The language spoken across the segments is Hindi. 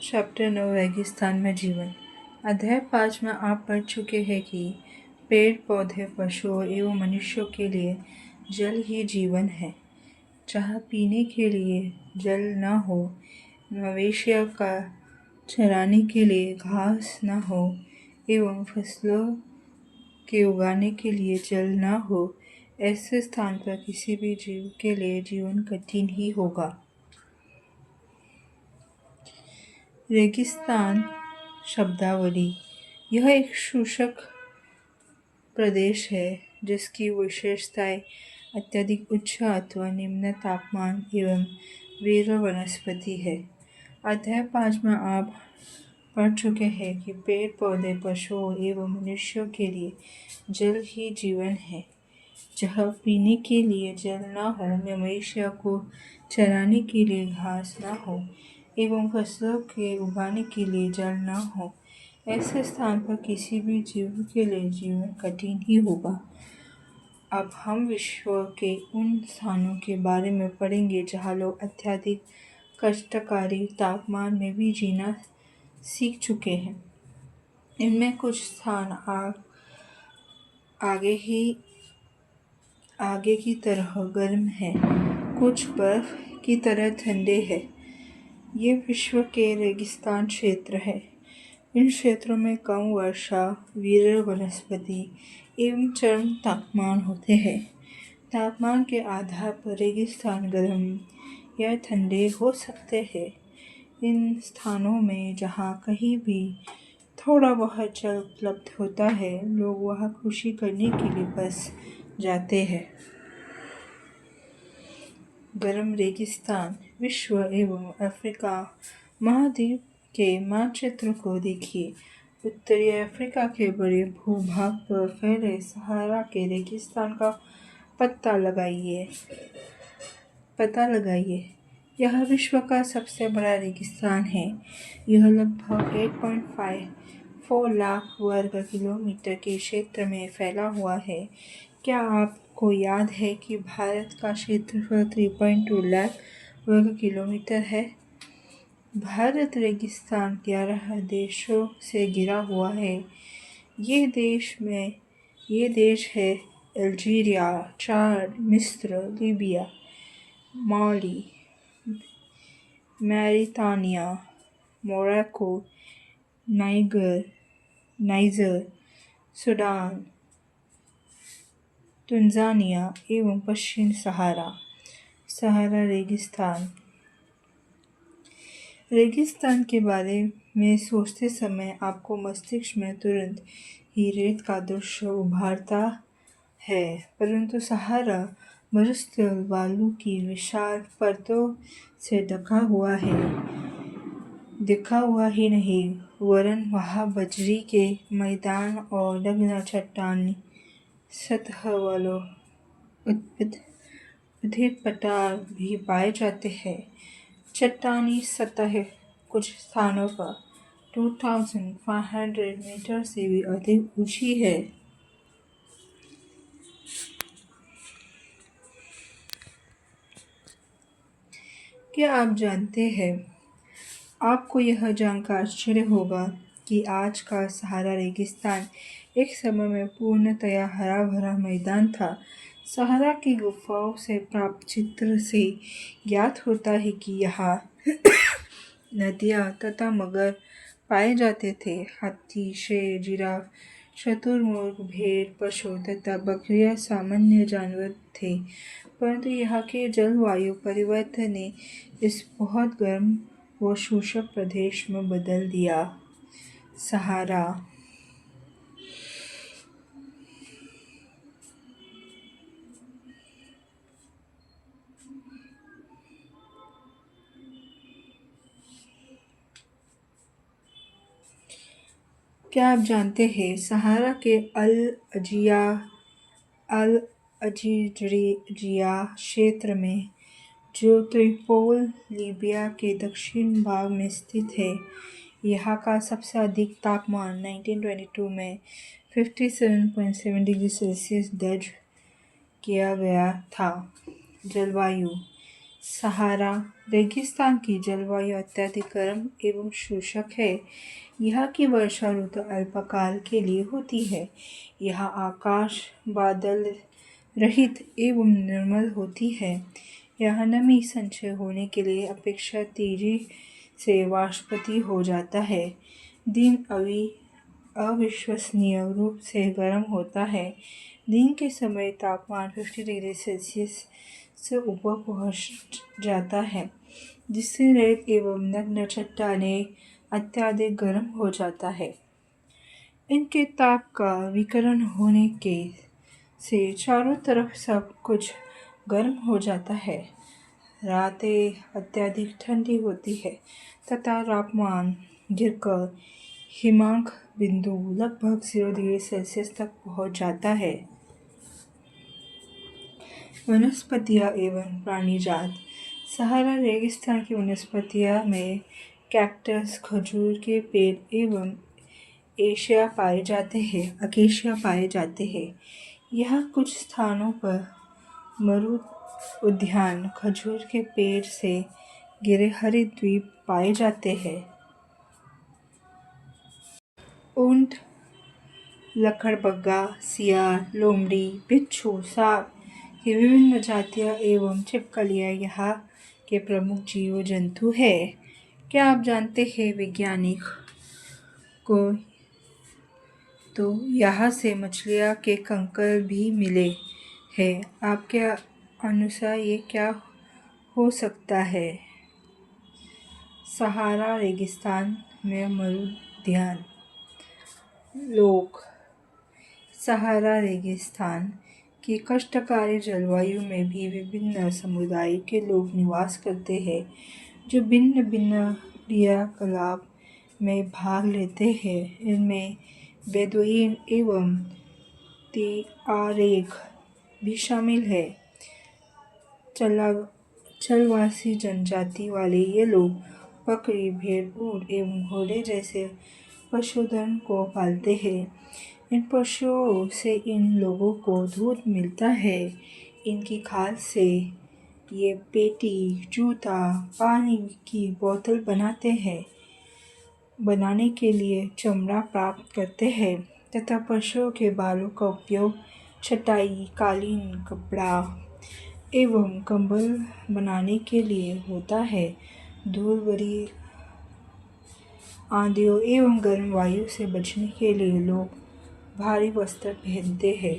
चैप्टर 9 रेगिस्तान में जीवन। अध्याय 5 में आप पढ़ चुके हैं कि पेड़ पौधे पशुओं एवं मनुष्यों के लिए जल ही जीवन है। जहाँ पीने के लिए जल न हो, मवेशियों का चराने के लिए घास न हो एवं फसलों के उगाने के लिए जल न हो, ऐसे स्थान पर किसी भी जीव के लिए जीवन कठिन ही होगा। रेगिस्तान शब्दावली। यह एक शुष्क प्रदेश है जिसकी विशेषताएं अत्यधिक उच्च अथवा निम्न तापमान एवं विरल वनस्पति है। अध्याय 5 में आप पढ़ चुके हैं कि पेड़ पौधे पशुओं एवं मनुष्यों के लिए जल ही जीवन है। जहाँ पीने के लिए जल न हो, मवेशियों को चराने के लिए घास न हो एवं फसलों के उगाने के लिए जल न हो, ऐसे स्थान पर किसी भी जीव के लिए जीवन कठिन ही होगा। अब हम विश्व के उन स्थानों के बारे में पढ़ेंगे जहाँ लोग अत्यधिक कष्टकारी तापमान में भी जीना सीख चुके हैं। इनमें कुछ स्थान आगे की तरह गर्म है, कुछ बर्फ की तरह ठंडे हैं। ये विश्व के रेगिस्तान क्षेत्र है। इन क्षेत्रों में कम वर्षा, विरल वनस्पति एवं चरम तापमान होते हैं। तापमान के आधार पर रेगिस्तान गर्म या ठंडे हो सकते हैं। इन स्थानों में जहाँ कहीं भी थोड़ा बहुत जल उपलब्ध होता है, लोग वहाँ कृषि करने के लिए बस जाते हैं। गर्म रेगिस्तान। विश्व एवं अफ्रीका महाद्वीप के मानचित्र को देखिए। उत्तरी अफ्रीका के बड़े भूभाग पर फैले सहारा के रेगिस्तान का पता लगाइए। यह विश्व का सबसे बड़ा रेगिस्तान है। यह लगभग 8.54 लाख वर्ग किलोमीटर के क्षेत्र में फैला हुआ है। क्या आपको याद है कि भारत का क्षेत्रफल 3.2 लाख वर्ग किलोमीटर है? भारत रेगिस्तान 11 देशों से घिरा हुआ है। ये देश है अल्जीरिया, चाद, मिस्र, लीबिया, माली, मैरितानिया, मोरक्को, नाइजर, सूडान, तंजानिया एवं पश्चिम सहारा रेगिस्तान। रेगिस्तान के बारे में सोचते समय आपको मस्तिष्क में तुरंत ही रेत का दृश्य उभरता है, परंतु सहारा मरुस्थल बालू की विशाल परतों से ढका हुआ ही नहीं, वरन वहाँ बजरी के मैदान और नग्न चट्टानी सतह वालों उद्भिद पठार भी पाए जाते हैं। चट्टानी सतह कुछ स्थानों पर 2500 मीटर से भी अधिक ऊंची है। क्या आप जानते हैं, आपको यह जानकर आश्चर्य होगा कि आज का सहारा रेगिस्तान एक समय में पूर्णतया हरा भरा मैदान था। सहारा की गुफाओं से प्राप्त चित्र से ज्ञात होता है कि यहाँ नदियाँ तथा मगर पाए जाते थे। हाथी, शेर, जिराफ, शुतुरमुर्ग, भेड़, पशु तथा बकरियाँ सामान्य जानवर थे, परंतु यहाँ के जलवायु परिवर्तन ने इस बहुत गर्म व शुष्क प्रदेश में बदल दिया। सहारा। क्या आप जानते हैं, सहारा के अल अजीरिया क्षेत्र में, जो त्रिपोल लीबिया के दक्षिण भाग में स्थित है, यहाँ का सबसे अधिक तापमान 1922 में 57.7 डिग्री सेल्सियस दर्ज किया गया था। जलवायु। सहारा रेगिस्तान की जलवायु अत्यधिक गर्म एवं शुष्क है। यहाँ की वर्षा ऋतु अल्पकाल के लिए होती है। यहाँ आकाश बादल रहित एवं निर्मल होती है। यहाँ नमी संचय होने के लिए अपेक्षा तेजी से वाष्पति हो जाता है। दिन अविश्वसनीय रूप से गर्म होता है। दिन के समय तापमान 50 डिग्री सेल्सियस से ऊपर पहुंच जाता है, जिससे रेत एवं नग्न चट्टानें अत्यधिक गर्म हो जाता है। इनके ताप का विकिरण होने के से चारों तरफ सब कुछ गर्म हो जाता है। रातें अत्यधिक ठंडी होती है तथा तापमान गिरकर हिमांक बिंदु लगभग 0 डिग्री सेल्सियस तक पहुंच जाता है। वनस्पतियाँ एवं प्राणीजात। सहारा रेगिस्तान की वनस्पतियाँ में कैक्टस, खजूर के पेड़ एवं अकेशिया पाए जाते हैं। यहाँ कुछ स्थानों पर मरुद उद्यान खजूर के पेड़ से घिरे हरित द्वीप पाए जाते हैं। ऊंट, लकड़बग्गा, सियार, लोमड़ी, बिच्छू, सांप की विभिन्न जातियाँ एवं छिपकलियाँ यहाँ के प्रमुख जीव जंतु हैं। क्या आप जानते हैं वैज्ञानिक को तो यहाँ से मछलियाँ के कंकाल भी मिले हैं। आपके अनुसार ये क्या हो सकता है? सहारा रेगिस्तान में मरुद्यान। लोग सहारा रेगिस्तान की कष्टकारी जलवायु में भी विभिन्न समुदाय के लोग निवास करते हैं, जो भिन्न भिन्न क्रियाकलाप में भाग लेते हैं। इनमें बेदुइन एवं तिआरेग भी शामिल है। चलवासी जनजाति वाले ये लोग बकरी, भेड़, ऊँट एवं घोड़े जैसे पशुधन को पालते हैं। इन पशुओं से इन लोगों को दूध मिलता है। इनकी खाल से ये पेटी, जूता, पानी की बोतल बनाने के लिए चमड़ा प्राप्त करते हैं तथा पशुओं के बालों का उपयोग चटाई, कालीन, कपड़ा एवं कंबल बनाने के लिए होता है। धूल भरी आंधियों एवं गर्म वायु से बचने के लिए लोग भारी वस्त्र पहनते हैं।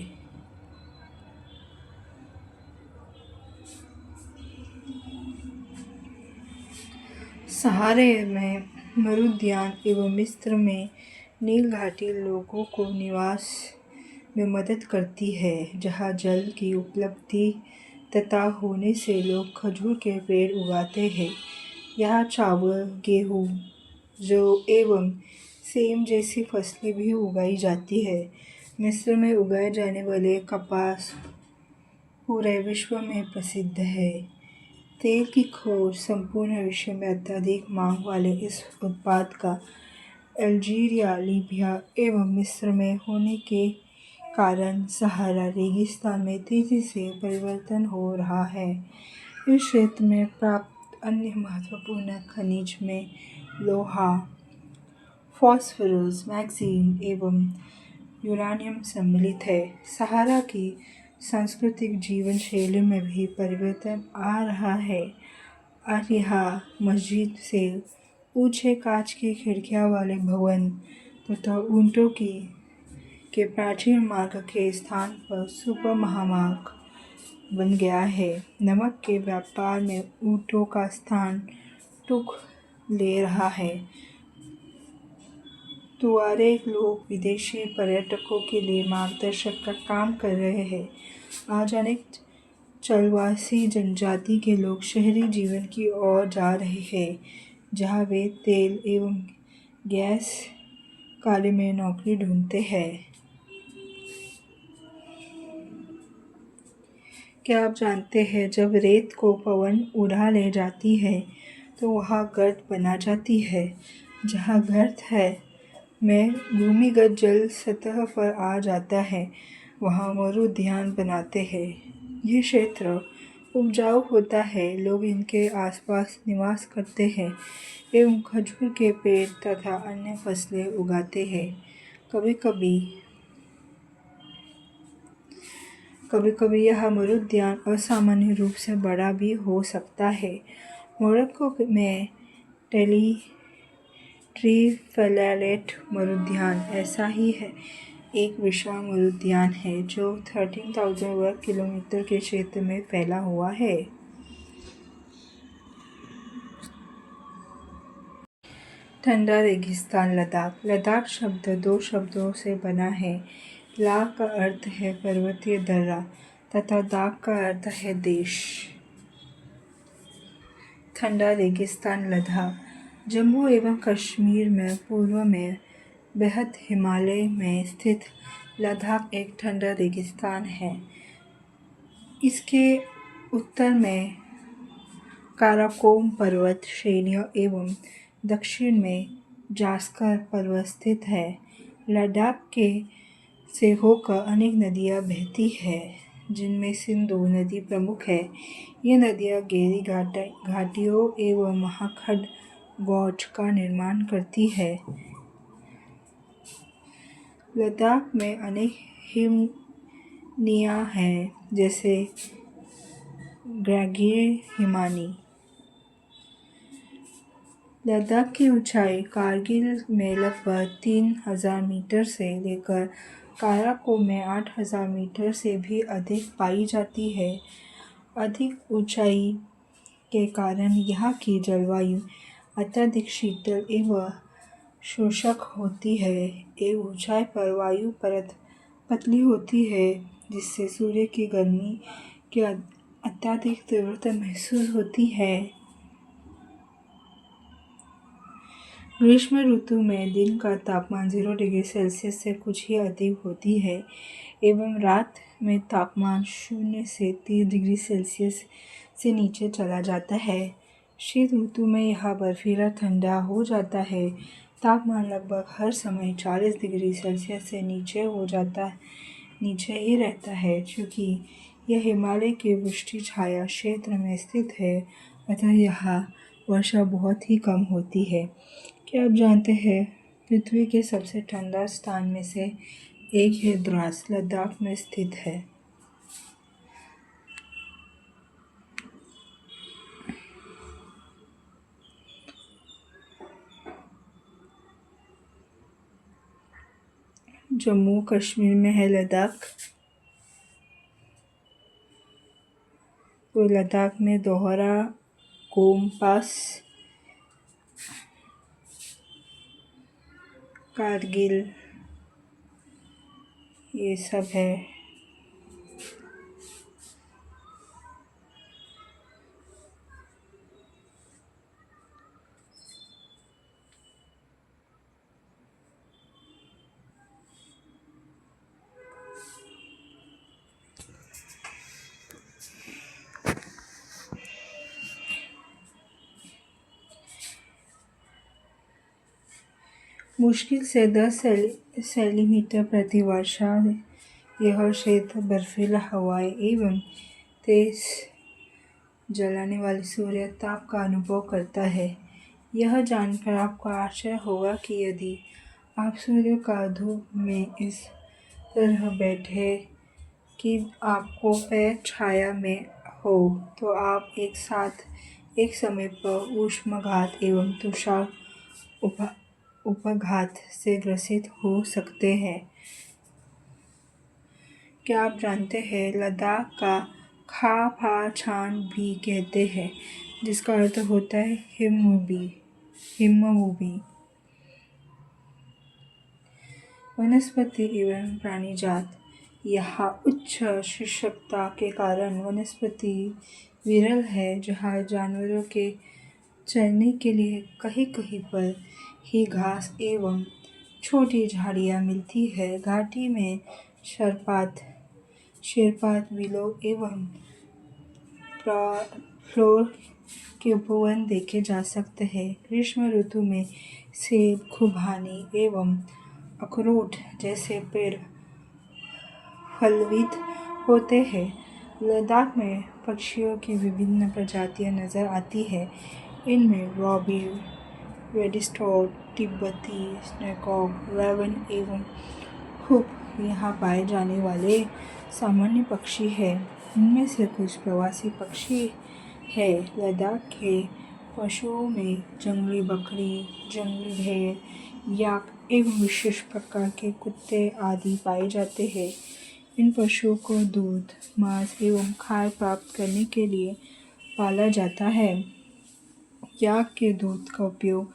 सहारे में मरुद्यान एवं मिस्र में नील घाटी लोगों को निवास में मदद करती है, जहाँ जल की उपलब्धि तथा होने से लोग खजूर के पेड़ उगाते हैं। यहाँ चावल, गेहूँ, जौ एवं सेम जैसी फसलें भी उगाई जाती है। मिस्र में उगाए जाने वाले कपास पूरे विश्व में प्रसिद्ध है। तेल की खोज संपूर्ण विश्व में अत्यधिक मांग वाले इस उत्पाद का अल्जीरिया, लीबिया एवं मिस्र में होने के कारण सहारा रेगिस्तान में तेजी से परिवर्तन हो रहा है। इस क्षेत्र में प्राप्त अन्य महत्वपूर्ण खनिज में लोहा, फास्फोरस, मैग्नीज एवं यूरेनियम सम्मिलित है। सहारा की सांस्कृतिक जीवन शैली में भी परिवर्तन आ रहा है। आज यहाँ मस्जिद से ऊंचे कांच की खिड़कियाँ वाले भवन तथा ऊँटों के प्राचीन मार्ग के स्थान पर सुपर महामार्ग बन गया है। नमक के व्यापार में ऊँटों का स्थान टूक ले रहा है। तुआरेग लोग विदेशी पर्यटकों के लिए मार्गदर्शक का काम कर रहे हैं। आज अनेक चलवासी जनजाति के लोग शहरी जीवन की ओर जा रहे हैं, जहाँ वे तेल एवं गैस कार्य में नौकरी ढूंढते हैं। क्या आप जानते हैं जब रेत को पवन उड़ा ले जाती है तो वहाँ गर्त बना जाती है। जहाँ गर्त है में भूमिगत जल सतह पर आ जाता है, वहाँ मरुद्यान बनाते हैं। ये क्षेत्र उपजाऊ होता है। लोग इनके आसपास निवास करते हैं एवं खजूर के पेड़ तथा अन्य फसलें उगाते हैं। कभी कभी कभी कभी यह मरुद्यान असामान्य रूप से बड़ा भी हो सकता है। मोरक्को में ट्रीफेलेट मरुद्यान ऐसा ही है, एक विशाल मरुद्यान है जो 13,000 वर्ग किलोमीटर के क्षेत्र में फैला हुआ है। ठंडा रेगिस्तान लद्दाख। लद्दाख शब्द दो शब्दों से बना है। ला का अर्थ है पर्वतीय दर्रा तथा दाख का अर्थ है देश। ठंडा रेगिस्तान लद्दाख जम्मू एवं कश्मीर में पूर्व में बेहद हिमालय में स्थित लद्दाख एक ठंडा रेगिस्तान है। इसके उत्तर में काराकोरम पर्वत श्रेणियाँ एवं दक्षिण में जास्कर पर्वत स्थित है। लद्दाख के से होकर अनेक नदियाँ बहती हैं, जिनमें सिंधु नदी प्रमुख है। ये नदियाँ गहरी घाटियों एवं महाखंड गौड़ का निर्माण करती है। लद्दाख में अनेक हिमनियाँ हैं, जैसे ग्रेगियर हिमानी। लद्दाख की ऊंचाई कारगिल में लगभग 3,000 मीटर से लेकर काराकोरम में 8,000 मीटर से भी अधिक पाई जाती है। अधिक ऊंचाई के कारण यहाँ की जलवायु अत्यधिक शीतल एवं शुष्क होती है। एवं ऊंचाई पर वायु परत पतली होती है, जिससे सूर्य की गर्मी की अत्यधिक तीव्रता महसूस होती है। ग्रीष्म ऋतु में दिन का तापमान 0 डिग्री सेल्सियस से कुछ ही अधिक होती है एवं रात में तापमान 0 से 30 डिग्री सेल्सियस से नीचे चला जाता है। शीत ऋतु में यह बर्फीला ठंडा हो जाता है। तापमान लगभग हर समय 40 डिग्री सेल्सियस से नीचे ही रहता है। चूँकि यह हिमालय के वृष्टि छाया क्षेत्र में स्थित है, अतः यहाँ वर्षा बहुत ही कम होती है। क्या आप जानते हैं पृथ्वी के सबसे ठंडा स्थान में से एक है द्रास, लद्दाख में स्थित है। जम्मू कश्मीर में है लद्दाख। तो लद्दाख में दोहरा कोम पास, कारगिल, ये सब है। मुश्किल से 10 सेंटीमीटर प्रति वर्षा यह क्षेत्र बर्फीला हवाएं एवं तेज जलाने वाले सूर्य ताप का अनुभव करता है। यह जानकर आपको आश्चर्य होगा कि यदि आप सूर्य का धूप में इस तरह बैठे कि आपको पैर छाया में हो, तो आप एक समय पर ऊष्माघात एवं तुषार उपघात से ग्रसित हो सकते हैं। क्या आप जानते हैं लद्दाख का खा फा छान भी कहते हैं, जिसका अर्थ होता है हिमभूमि। वनस्पति एवं प्राणी जात। यहाँ उच्च शुष्कता के कारण वनस्पति विरल है। जहाँ जानवरों के चरने के लिए कहीं कहीं पर ही घास एवं छोटी झाड़ियाँ मिलती है। घाटी में शेरपात, विलो एवं फ्लोर के उपवन देखे जा सकते हैं। ग्रीष्म ऋतु में सेब, खुबानी एवं अखरोट जैसे पेड़ फलित होते हैं। लद्दाख में पक्षियों की विभिन्न प्रजातियां नज़र आती है। इनमें रॉबिन, रेडिस्टॉर्ट, तिब्बती स्नैकॉक, रेवन एवं हुक यहाँ पाए जाने वाले सामान्य पक्षी हैं। इनमें से कुछ प्रवासी पक्षी हैं। लद्दाख के पशुओं में जंगली बकरी, जंगली भेड़, याक एवं विशेष प्रकार के कुत्ते आदि पाए जाते हैं। इन पशुओं को दूध, मांस एवं खाल प्राप्त करने के लिए पाला जाता है। याक के दूध का उपयोग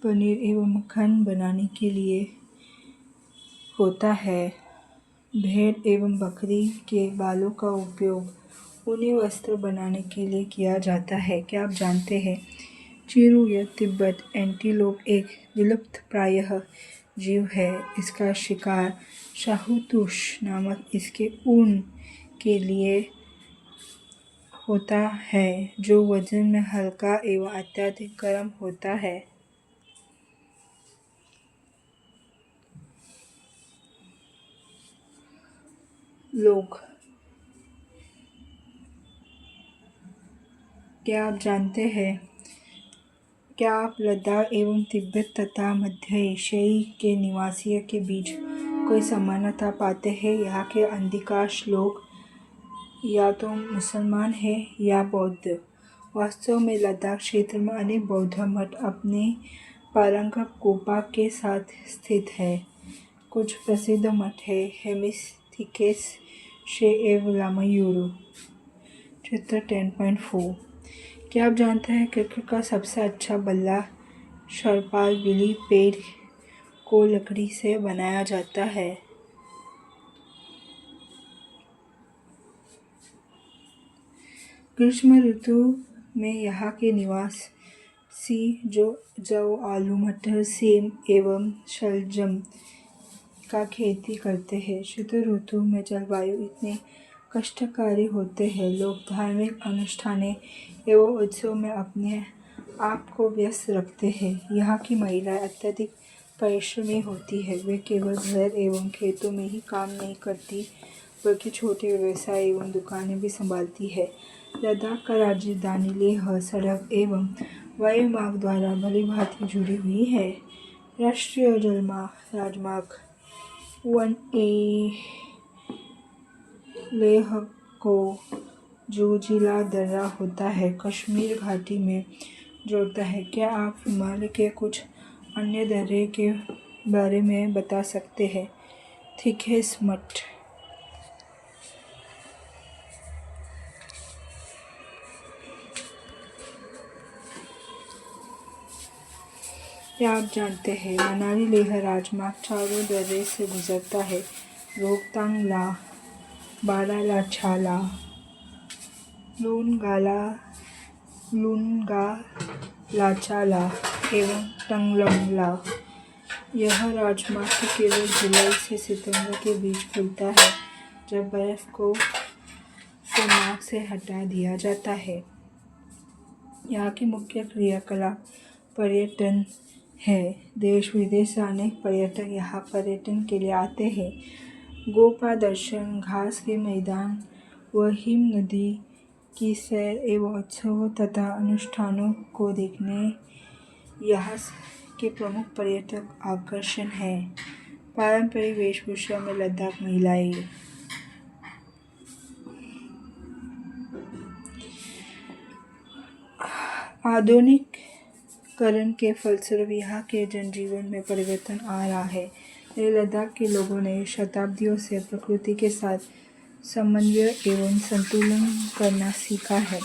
पनीर एवं मक्खन बनाने के लिए होता है। भेड़ एवं बकरी के बालों का उपयोग ऊनी वस्त्र बनाने के लिए किया जाता है। क्या आप जानते हैं चिरू या तिब्बत एंटीलोप एक विलुप्तप्राय जीव है। इसका शिकार शाहतूश नामक इसके ऊन के लिए होता है जो वजन में हल्का एवं अत्यधिक गर्म होता है। लोग, क्या आप जानते हैं क्या आप लद्दाख एवं तिब्बत तथा मध्य एशियाई के निवासियों के बीच कोई समानता पाते हैं। यहाँ के अधिकांश लोग या तो मुसलमान हैं या बौद्ध। वास्तव में लद्दाख क्षेत्र में अनेक बौद्ध मठ अपने पारंपरिक गोपा के साथ स्थित है। कुछ प्रसिद्ध मठ है हेमिस्टिकेस शे एवं लामायुरु। चित्र 10.4। क्या आप जानते हैं क्रिकेट का सबसे अच्छा बल्ला शरपाल विली पेड़ को लकड़ी से बनाया जाता है। ग्रीष्म ऋतु में यहाँ के निवासी जौ, आलू, मटर, सेम एवं शलजम का खेती करते हैं। शीत ऋतु में जलवायु इतने कष्टकारी होते हैं। लोग धार्मिक अनुष्ठानों एवं उत्सव में अपने आप को व्यस्त रखते हैं। यहाँ की महिलाएं अत्यधिक परिश्रमी होती है। वे केवल घर एवं खेतों में ही काम नहीं करती बल्कि छोटे व्यवसाय एवं दुकानें भी संभालती है। लद्दाख का राजधानी लेह सड़क एवं वायु मार्ग द्वारा भलीभांति जुड़ी हुई है। राष्ट्रीय राजमार्ग 1A लेह को जो जिला दर्रा होता है कश्मीर घाटी में जोड़ता है। क्या आप हिमालय के कुछ अन्य दर्रे के बारे में बता सकते हैं। थिखेस मठ। क्या आप जानते हैं मनाली लेह राजमार्ग चारों दर्रे से गुजरता है। रोहतांग ला, बारालाछाला, लुनगालाचाला एवं टंगलंगला। यह राजमार्ग केवल जुलाई से सितंबर के बीच खुलता है जब बर्फ को मार्ग से हटा दिया जाता है। यहाँ की मुख्य क्रियाकलाप पर्यटन है। देश विदेश से अनेक पर्यटक यहाँ पर्यटन के लिए आते हैं। गोपा दर्शन, घास के मैदान व हिम नदी की सैर एवं उत्सवों तथा अनुष्ठानों को देखने यहाँ के प्रमुख पर्यटक आकर्षण हैं। पारंपरिक वेशभूषा में लद्दाख महिलाएं। आधुनिकीकरण के फलस्वरूप यहाँ के जनजीवन में परिवर्तन आ रहा है। लद्दाख के लोगों ने शताब्दियों से प्रकृति के साथ समन्वय एवं संतुलन करना सीखा है।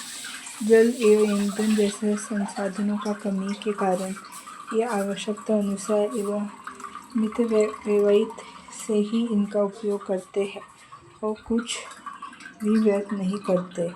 जल एवं ईंधन जैसे संसाधनों का कमी के कारण ये आवश्यकता अनुसार एवं मितव्ययित से ही इनका उपयोग करते हैं और कुछ भी व्यर्थ नहीं करते।